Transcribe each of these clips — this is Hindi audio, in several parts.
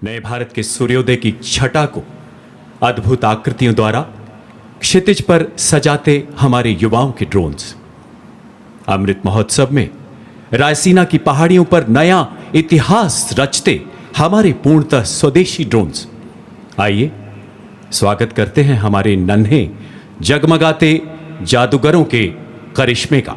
नए भारत के सूर्योदय की छटा को अद्भुत आकृतियों द्वारा क्षितिज पर सजाते हमारे युवाओं के ड्रोन्स। अमृत महोत्सव में रायसीना की पहाड़ियों पर नया इतिहास रचते हमारे पूर्णतः स्वदेशी ड्रोन्स। आइए स्वागत करते हैं हमारे नन्हे जगमगाते जादूगरों के करिश्मे का।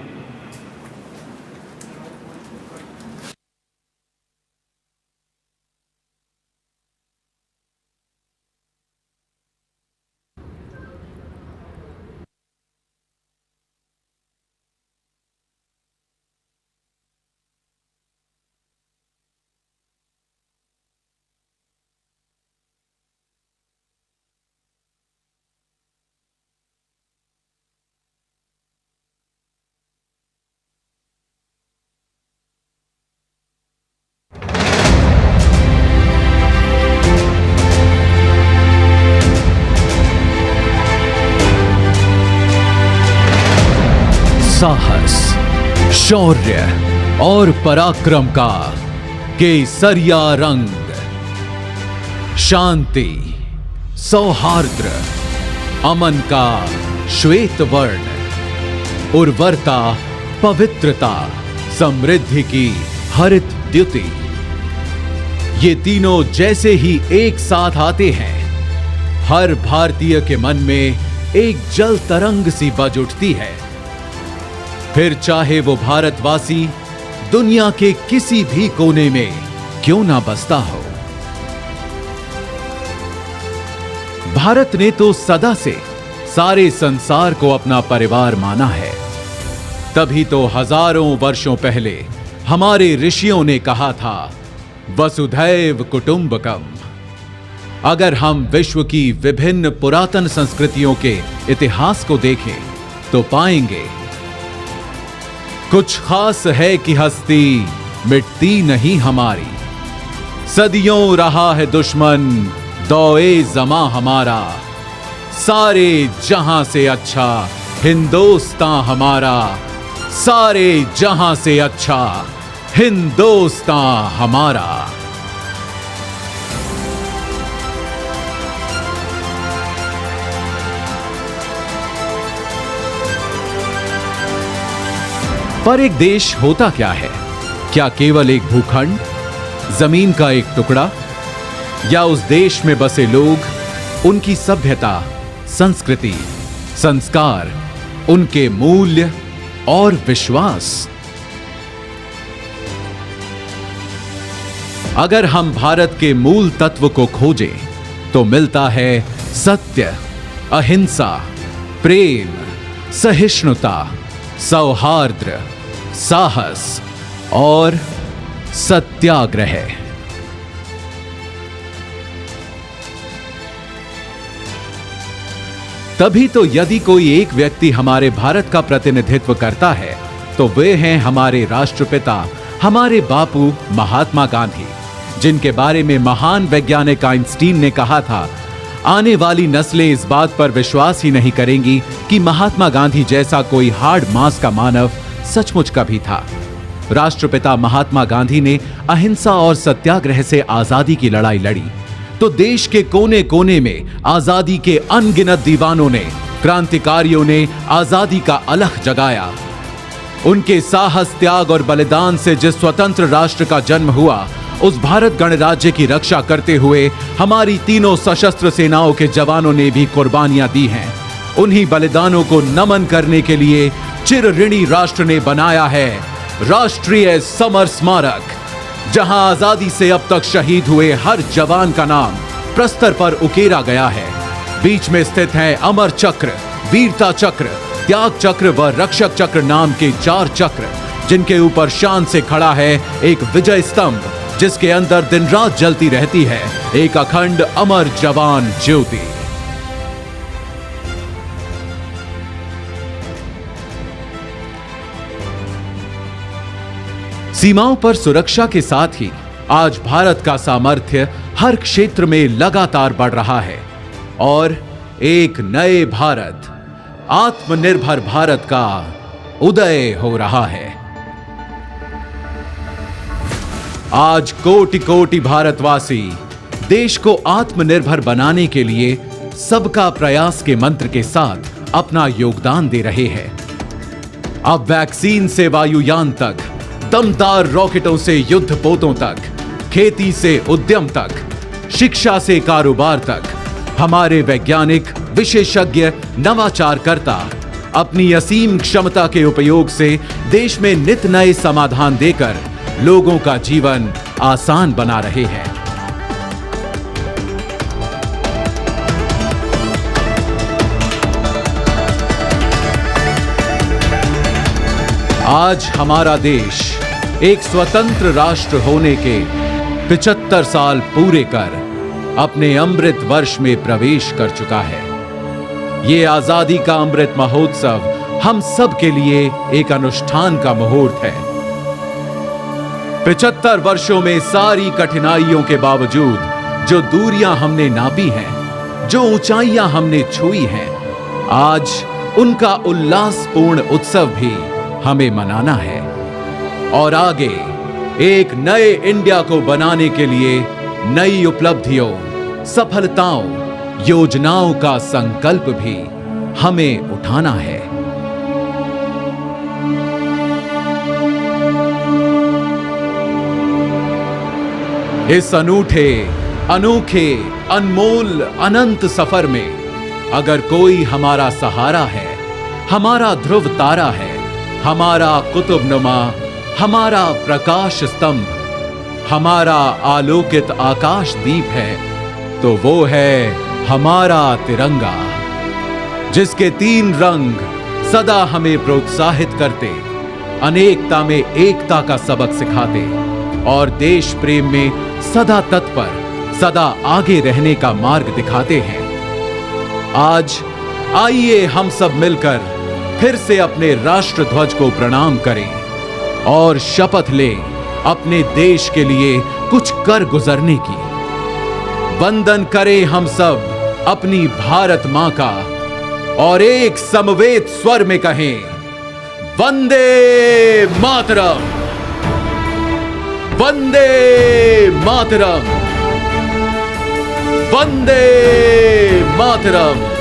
साहस, शौर्य और पराक्रम का केसरिया रंग, शांति, सौहार्द्र, अमन का श्वेत वर्ण, उर्वरता, पवित्रता, समृद्धि की हरित द्युति। ये तीनों जैसे ही एक साथ आते हैं, हर भारतीय के मन में एक जल तरंग सी बज उठती है। फिर चाहे वो भारतवासी दुनिया के किसी भी कोने में क्यों ना बसता हो। भारत ने तो सदा से सारे संसार को अपना परिवार माना है। तभी तो हजारों वर्षों पहले हमारे ऋषियों ने कहा था, वसुधैव कुटुंबकम। अगर हम विश्व की विभिन्न पुरातन संस्कृतियों के इतिहास को देखें तो पाएंगे कुछ खास है कि हस्ती मिटती नहीं हमारी। सदियों रहा है दुश्मन दौए जमा हमारा, सारे जहां से अच्छा हिंदुस्तान हमारा, सारे जहां से अच्छा हिंदुस्तान हमारा। पर एक देश होता क्या है? क्या केवल एक भूखंड, जमीन का एक टुकड़ा, या उस देश में बसे लोग, उनकी सभ्यता, संस्कृति, संस्कार, उनके मूल्य और विश्वास? अगर हम भारत के मूल तत्व को खोजें तो मिलता है सत्य, अहिंसा, प्रेम, सहिष्णुता, सौहार्द्र, साहस और सत्याग्रह। तभी तो यदि कोई एक व्यक्ति हमारे भारत का प्रतिनिधित्व करता है तो वे हैं हमारे राष्ट्रपिता, हमारे बापू महात्मा गांधी, जिनके बारे में महान वैज्ञानिक आइंस्टीन ने कहा था, आने वाली नस्लें इस बात पर विश्वास ही नहीं करेंगी कि महात्मा गांधी जैसा कोई हार्ड मांस का मानव सचमुच कभी था। राष्ट्रपिता महात्मा गांधी ने अहिंसा और सत्याग्रह से आजादी की लड़ाई लड़ी तो देश के कोने कोने में आजादी के अनगिनत दीवानों ने, क्रांतिकारियों ने आजादी का अलख जगाया। उनके साहस, त्याग और बलिदान से जिस स्वतंत्र राष्ट्र का जन्म हुआ, उस भारत गणराज्य की रक्षा करते हुए हमारी तीनों सशस्त्र सेनाओं के जवानों ने भी कुर्बानियां दी हैं। उन्हीं बलिदानों को नमन करने के लिए चिर ऋणी राष्ट्र ने बनाया है राष्ट्रीय समर स्मारक, जहां आजादी से अब तक शहीद हुए हर जवान का नाम प्रस्तर पर उकेरा गया है। बीच में स्थित है अमर चक्र, वीरता चक्र, त्याग चक्र व रक्षक चक्र नाम के 4 चक्र, जिनके ऊपर शान से खड़ा है एक विजय स्तंभ, जिसके अंदर दिन रात जलती रहती है एक अखंड अमर जवान ज्योति। सीमाओं पर सुरक्षा के साथ ही आज भारत का सामर्थ्य हर क्षेत्र में लगातार बढ़ रहा है और एक नए भारत, आत्मनिर्भर भारत का उदय हो रहा है। आज कोटि कोटि भारतवासी देश को आत्मनिर्भर बनाने के लिए सबका प्रयास के मंत्र के साथ अपना योगदान दे रहे हैं। अब वैक्सीन से वायुयान तक, दमदार रॉकेटों से युद्धपोतों तक, खेती से उद्यम तक, शिक्षा से कारोबार तक, हमारे वैज्ञानिक, विशेषज्ञ, नवाचारकर्ता अपनी असीम क्षमता के उपयोग से देश में नित नए समाधान देकर लोगों का जीवन आसान बना रहे हैं। आज हमारा देश एक स्वतंत्र राष्ट्र होने के 75 साल पूरे कर अपने अमृत वर्ष में प्रवेश कर चुका है। ये आजादी का अमृत महोत्सव हम सब के लिए एक अनुष्ठान का मुहूर्त है। 75 वर्षों में सारी कठिनाइयों के बावजूद जो दूरियां हमने नापी हैं, जो ऊंचाइयां हमने छुई हैं, आज उनका उल्लासपूर्ण उत्सव भी हमें मनाना है। और आगे एक नए इंडिया को बनाने के लिए नई उपलब्धियों, सफलताओं, योजनाओं का संकल्प भी हमें उठाना है। इस अनूठे, अनोखे, अनमोल, अनंत सफर में अगर कोई हमारा सहारा है, हमारा ध्रुव तारा है, हमारा कुतुबनुमा, हमारा प्रकाश स्तंभ, हमारा आलोकित आकाश दीप है, तो वो है हमारा तिरंगा, जिसके 3 रंग सदा हमें प्रोत्साहित करते, अनेकता में एकता का सबक सिखाते और देश प्रेम में सदा तत्पर, सदा आगे रहने का मार्ग दिखाते हैं। आज आइए हम सब मिलकर फिर से अपने राष्ट्र ध्वज को प्रणाम करें और शपथ लें अपने देश के लिए कुछ कर गुजरने की। वंदन करें हम सब अपनी भारत मां का और एक समवेत स्वर में कहें, वंदे मातरम, वंदे मातरम, वंदे मातरम।